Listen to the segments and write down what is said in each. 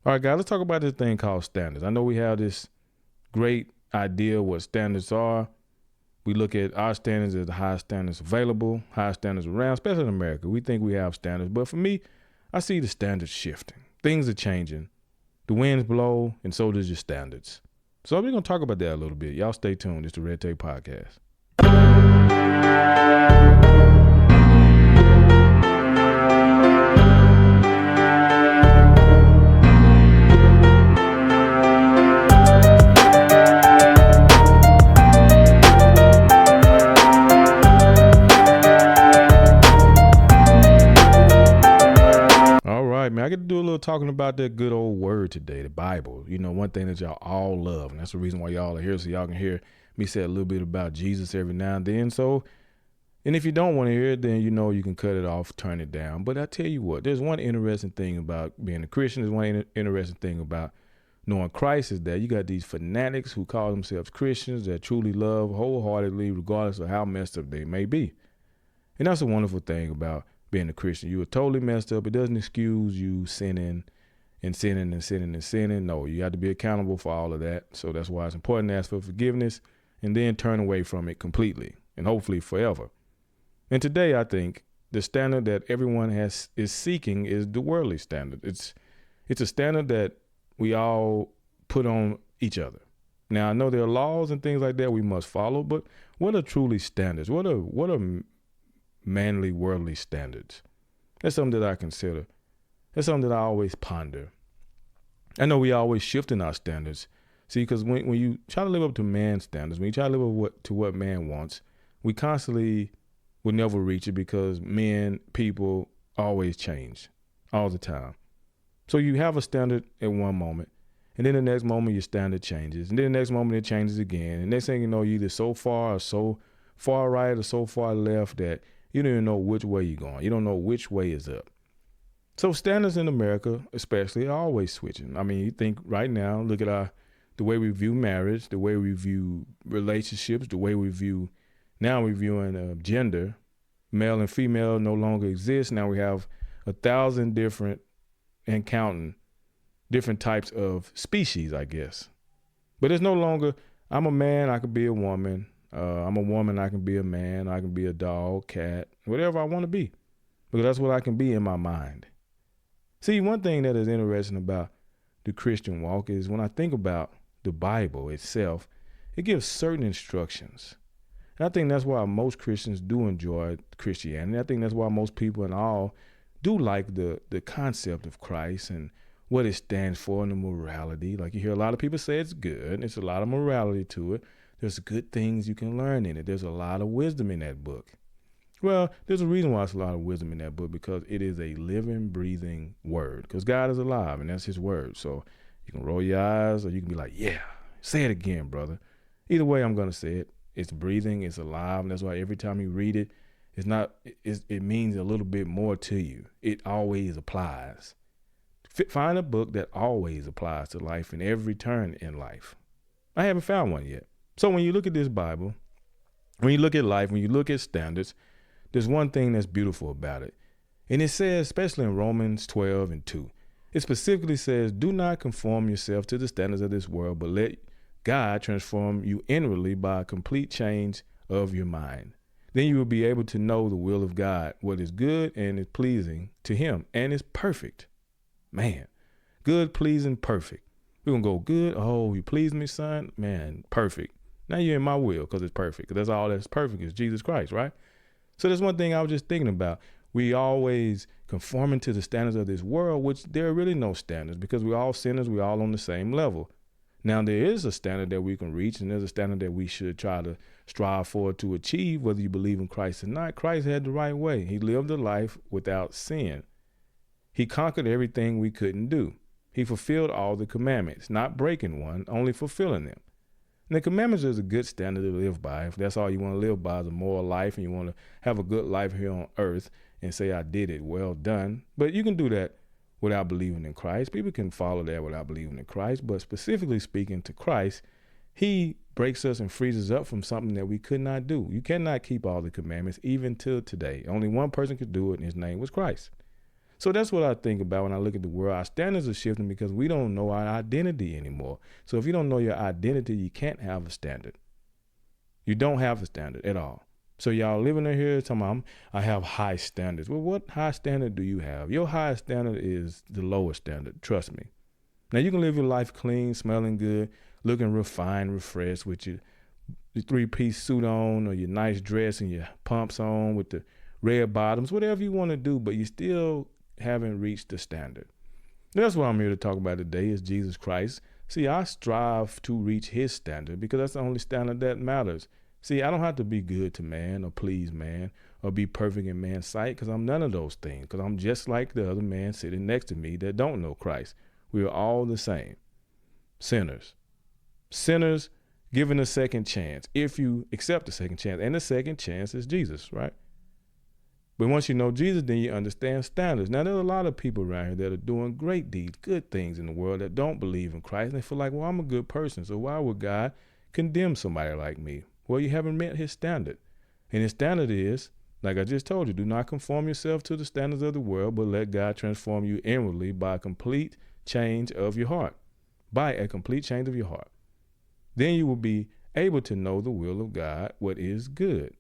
All right, guys, let's talk about this thing called standards. I know we have this great idea what standards are. We look at our standards as the highest standards available, highest standards around, especially in America. We think we have standards. But for me, I see the standards shifting. Things are changing. The winds blow, and so does your standards. So we're going to talk about that a little bit. Y'all stay tuned. It's the Red Tape Podcast. Man, I get to do a little talking about that good old word today, the Bible. You know, one thing that y'all all love, and that's the reason why y'all are here, so y'all can hear me say a little bit about Jesus every now and then. So, and if you don't want to hear it, then you know you can cut it off, turn it down. But I tell you what, there's one interesting thing about being a Christian. There's one interesting thing about knowing Christ is that you got these fanatics who call themselves Christians that truly love wholeheartedly, regardless of how messed up they may be. And that's a wonderful thing about being a Christian. You were totally messed up. It doesn't excuse you sinning and sinning and sinning and sinning. No, you have to be accountable for all of that. So that's why it's important to ask for forgiveness and then turn away from it completely and hopefully forever. And today, I think the standard that everyone is seeking is the worldly standard. It's a standard that we all put on each other. Now, I know there are laws and things like that we must follow, but what are truly standards? What are manly, worldly standards? That's something that I consider. That's something that I always ponder. I know we always shifting our standards. See, because when you try to live up to man's standards, when you try to live up to what man wants, we constantly will never reach it because people always change all the time. So you have a standard at one moment, and then the next moment your standard changes, and then the next moment it changes again. And next thing you know, you're either so far or so far right or so far left that you don't even know which way you're going. You don't know which way is up. So standards in America, especially, are always switching. I mean, you think right now, look at the way we view marriage, the way we view relationships, the way we view, now we're viewing gender. Male and female no longer exist. Now we have 1,000 different and counting different types of species, I guess. But it's no longer, I'm a man, I could be a woman. I'm a woman, I can be a man, I can be a dog, cat, whatever I want to be, because that's what I can be in my mind. See, one thing that is interesting about the Christian walk is when I think about the Bible itself, it gives certain instructions. And I think that's why most Christians do enjoy Christianity. I think that's why most people in all do like the concept of Christ and what it stands for and the morality. Like you hear a lot of people say it's good. It's a lot of morality to it. There's good things you can learn in it. There's a lot of wisdom in that book. Well, there's a reason why there's a lot of wisdom in that book, because it is a living, breathing word. Because God is alive, and that's his word. So you can roll your eyes, or you can be like, yeah, say it again, brother. Either way, I'm going to say it. It's breathing, it's alive, and that's why every time you read it, it means a little bit more to you. It always applies. Find a book that always applies to life in every turn in life. I haven't found one yet. So when you look at this Bible, when you look at life, when you look at standards, there's one thing that's beautiful about it. And it says, especially in Romans 12:2, it specifically says, do not conform yourself to the standards of this world, but let God transform you inwardly by a complete change of your mind. Then you will be able to know the will of God, what is good and is pleasing to him and is perfect. Man, good, pleasing, perfect. We're going to go good. Oh, you please me, son? Man, perfect. Now you're in my will because it's perfect. Because that's all that's perfect is Jesus Christ, right? So there's one thing I was just thinking about. We always conforming to the standards of this world, which there are really no standards because we're all sinners. We're all on the same level. Now, there is a standard that we can reach, and there's a standard that we should try to strive for to achieve, whether you believe in Christ or not. Christ had the right way. He lived a life without sin. He conquered everything we couldn't do. He fulfilled all the commandments, not breaking one, only fulfilling them. And the commandments is a good standard to live by. If that's all you want to live by is a moral life and you want to have a good life here on earth and say, I did it, well done. But you can do that without believing in Christ. People can follow that without believing in Christ. But specifically speaking to Christ, he breaks us and frees us up from something that we could not do. You cannot keep all the commandments even till today. Only one person could do it, and his name was Christ. So that's what I think about when I look at the world. Our standards are shifting because we don't know our identity anymore. So if you don't know your identity, you can't have a standard. You don't have a standard at all. So y'all living in here talking about, I have high standards. Well, what high standard do you have? Your highest standard is the lowest standard. Trust me. Now you can live your life clean, smelling good, looking refined, refreshed with your three-piece suit on or your nice dress and your pumps on with the red bottoms, whatever you want to do, but you still haven't reached the standard. That's what I'm here to talk about today is Jesus Christ. See, I strive to reach his standard because that's the only standard that matters. See, I don't have to be good to man or please man or be perfect in man's sight because I'm none of those things because I'm just like the other man sitting next to me that don't know Christ. We are all the same. Sinners. Sinners given a second chance if you accept the second chance. And the second chance is Jesus, right? But once you know Jesus, then you understand standards. Now, there are a lot of people around here that are doing great deeds, good things in the world that don't believe in Christ. And they feel like, well, I'm a good person, so why would God condemn somebody like me? Well, you haven't met his standard. And his standard is, like I just told you, do not conform yourself to the standards of the world, but let God transform you inwardly by a complete change of your heart. By a complete change of your heart. Then you will be able to know the will of God, what is good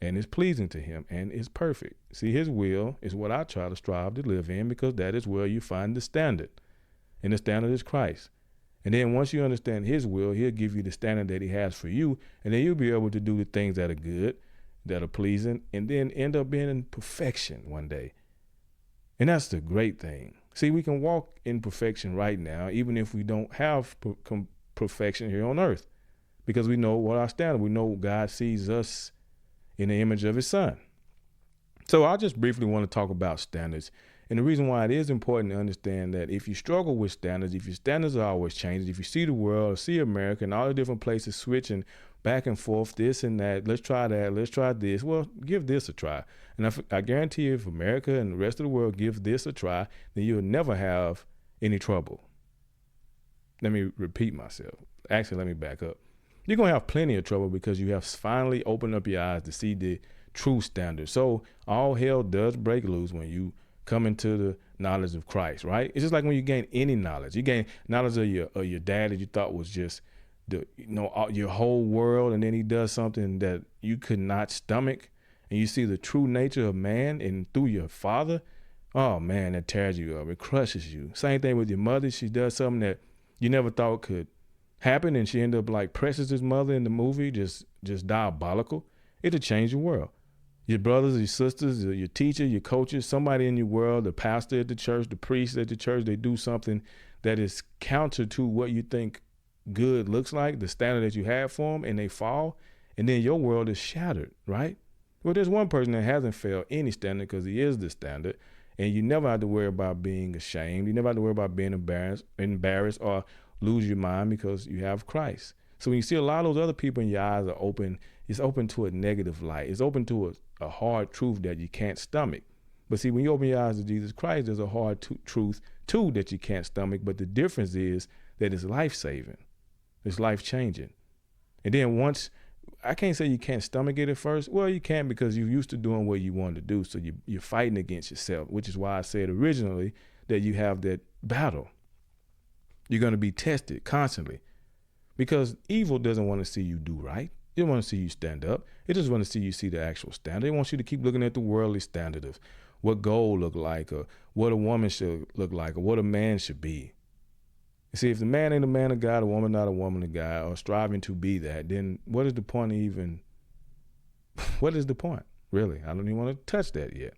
and is pleasing to him and is perfect. See, his will is what I try to strive to live in because that is where you find the standard. And the standard is Christ. And then once you understand his will, he'll give you the standard that he has for you. And then you'll be able to do the things that are good, that are pleasing, and then end up being in perfection one day. And that's the great thing. See, we can walk in perfection right now, even if we don't have perfection here on earth, because we know what our standard. We know God sees us in the image of his son. So I just briefly want to talk about standards. And the reason why it is important to understand that if you struggle with standards, if your standards are always changing, if you see the world or see America and all the different places switching back and forth, this and that, let's try that, let's try this. Well, give this a try. And I guarantee you if America and the rest of the world give this a try, then you'll never have any trouble. Let me repeat myself. Actually, let me back up. You're going to have plenty of trouble because you have finally opened up your eyes to see the true standard. So all hell does break loose when you come into the knowledge of Christ, right? It's just like when you gain any knowledge. You gain knowledge of your dad that you thought was just your whole world, and then he does something that you could not stomach, and you see the true nature of man and through your father. Oh man, that tears you up. It crushes you. Same thing with your mother. She does something that you never thought could happen, and she ended up like Precious' mother in the movie, just diabolical. It'll change your world. Your brothers, your sisters, your teacher, your coaches, somebody in your world, the pastor at the church, the priest at the church, they do something that is counter to what you think good looks like, the standard that you had for them, and they fall, and then your world is shattered, right? Well, there's one person that hasn't failed any standard because he is the standard, and you never have to worry about being ashamed. You never have to worry about being embarrassed or lose your mind because you have Christ. So when you see a lot of those other people and your eyes are open, it's open to a negative light. It's open to a hard truth that you can't stomach. But see, when you open your eyes to Jesus Christ, there's a hard truth too that you can't stomach. But the difference is that it's life-saving. It's life-changing. And then once, I can't say you can't stomach it at first. Well, you can because you're used to doing what you want to do. So you're fighting against yourself, which is why I said originally that you have that battle. You're going to be tested constantly because evil doesn't want to see you do right. It doesn't want to see you stand up. It just want to see you see the actual standard. It wants you to keep looking at the worldly standard of what gold look like or what a woman should look like or what a man should be. You see, if the man ain't a man of God, a woman not a woman of God, or striving to be that, then what is the point of even, what is the point, really? I don't even want to touch that yet.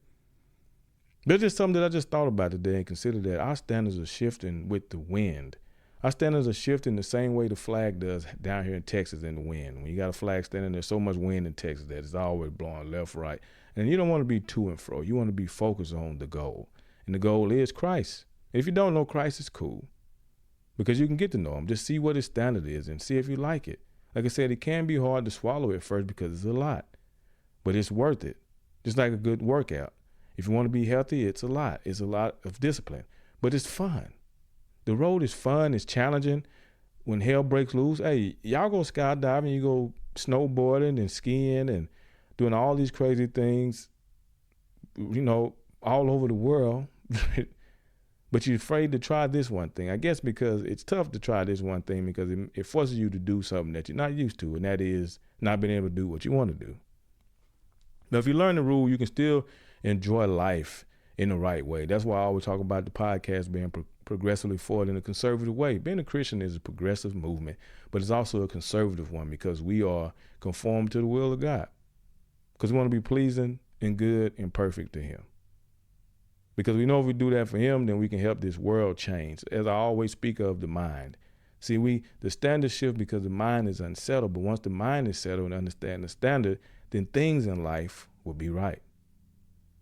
There's just something that I just thought about today and considered that our standards are shifting with the wind. Our standards are shifting the same way the flag does down here in Texas in the wind. When you got a flag standing, there's so much wind in Texas that it's always blowing left, right. And you don't want to be to and fro. You want to be focused on the goal. And the goal is Christ. If you don't know Christ, it's cool because you can get to know him. Just see what his standard is and see if you like it. Like I said, it can be hard to swallow at first because it's a lot, but it's worth it. Just like a good workout. If you want to be healthy, it's a lot. It's a lot of discipline, but it's fun. The road is fun. It's challenging. When hell breaks loose, hey, y'all go skydiving, you go snowboarding and skiing and doing all these crazy things, all over the world. But you're afraid to try this one thing. I guess because it's tough to try this one thing because it forces you to do something that you're not used to, and that is not being able to do what you want to do. Now, if you learn the rule, you can still enjoy life in the right way. That's why I always talk about the podcast being progressively forward in a conservative way. Being a Christian is a progressive movement, but it's also a conservative one because we are conformed to the will of God. Because we want to be pleasing and good and perfect to him. Because we know if we do that for him, then we can help this world change. As I always speak of the mind. See, the standard shift because the mind is unsettled. But once the mind is settled and understand the standard, then things in life will be right.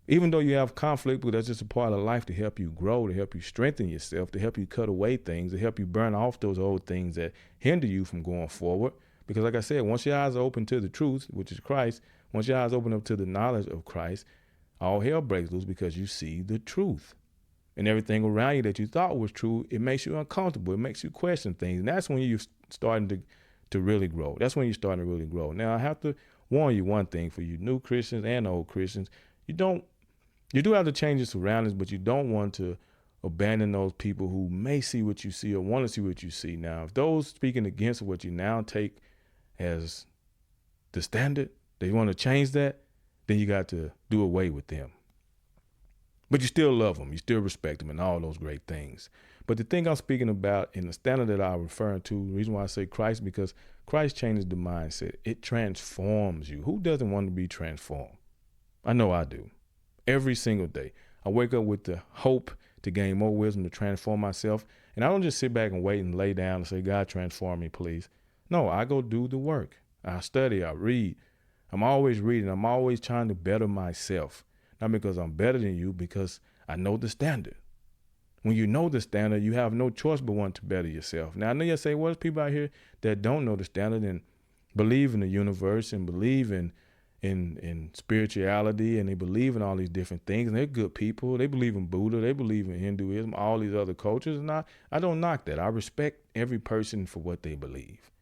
Even though you have conflict, but that's just a part of life to help you grow, to help you strengthen yourself, to help you cut away things, to help you burn off those old things that hinder you from going forward. Because like I said, once your eyes are open to the truth, which is Christ, once your eyes open up to the knowledge of Christ, all hell breaks loose because you see the truth. And everything around you that you thought was true, it makes you uncomfortable. It makes you question things. And that's when you're starting to really grow. That's when you're starting to really grow. Now, I have to warn you one thing for you new Christians and old Christians. You do have to change your surroundings, but you don't want to abandon those people who may see what you see or want to see what you see. Now, if those speaking against what you now take as the standard, they want to change that, then you got to do away with them. But you still love them. You still respect them and all those great things. But the thing I'm speaking about in the standard that I'm referring to, the reason why I say Christ, because Christ changes the mindset. It transforms you. Who doesn't want to be transformed? I know I do. Every single day. I wake up with the hope to gain more wisdom, to transform myself. And I don't just sit back and wait and lay down and say, God, transform me, please. No, I go do the work. I study, I read. I'm always reading. I'm always trying to better myself. Not because I'm better than you, because I know the standard. When you know the standard, you have no choice but want to better yourself. Now, I know you say, well, there's people out here that don't know the standard and believe in the universe and believe in spirituality, and they believe in all these different things, and they're good people. They believe in Buddha. They believe in Hinduism, all these other cultures. And I don't knock that. I respect every person for what they believe.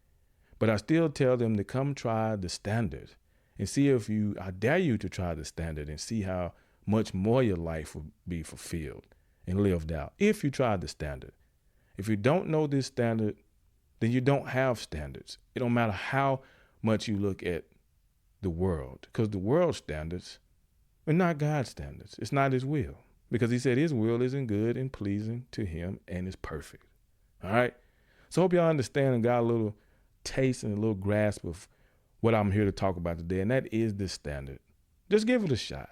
But I still tell them to come try the standard. And see I dare you to try the standard and see how much more your life will be fulfilled and lived out if you try the standard. If you don't know this standard, then you don't have standards. It don't matter how much you look at the world, because the world's standards are not God's standards. It's not his will, because he said his will isn't good and pleasing to him and is perfect. All right. So I hope y'all understand and got a little taste and a little grasp of what I'm here to talk about today, and that is the standard. Just give it a shot.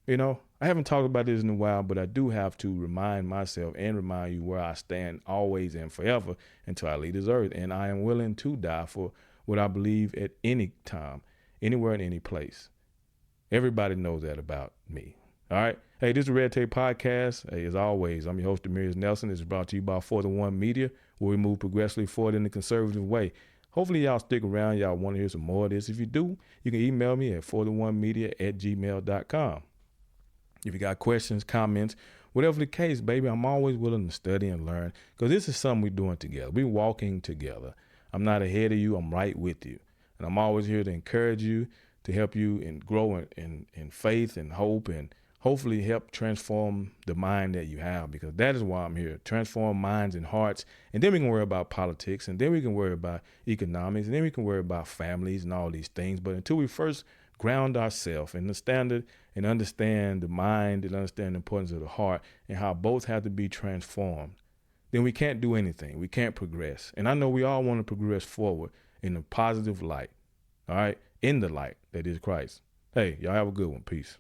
I haven't talked about this in a while, but I do have to remind myself and remind you where I stand always and forever until I leave this earth. And I am willing to die for what I believe at any time, anywhere and any place. Everybody knows that about me. All right. Hey, this is Red Tape Podcast. Hey, as always, I'm your host, Demerious Nelson. It's brought to you by 4-1 Media, where we move progressively forward in a conservative way. Hopefully y'all stick around. Y'all want to hear some more of this. If you do, you can email me at 4-1media@gmail.com. If you got questions, comments, whatever the case, baby, I'm always willing to study and learn, because this is something we're doing together. We're walking together. I'm not ahead of you. I'm right with you. And I'm always here to encourage you, to help you and grow in faith and hope, and hopefully help transform the mind that you have, because that is why I'm here. Transform minds and hearts. And then we can worry about politics, and then we can worry about economics, and then we can worry about families and all these things. But until we first ground ourselves in the standard and understand the mind and understand the importance of the heart and how both have to be transformed, then we can't do anything. We can't progress. And I know we all want to progress forward in a positive light. All right. In the light that is Christ. Hey, y'all have a good one. Peace.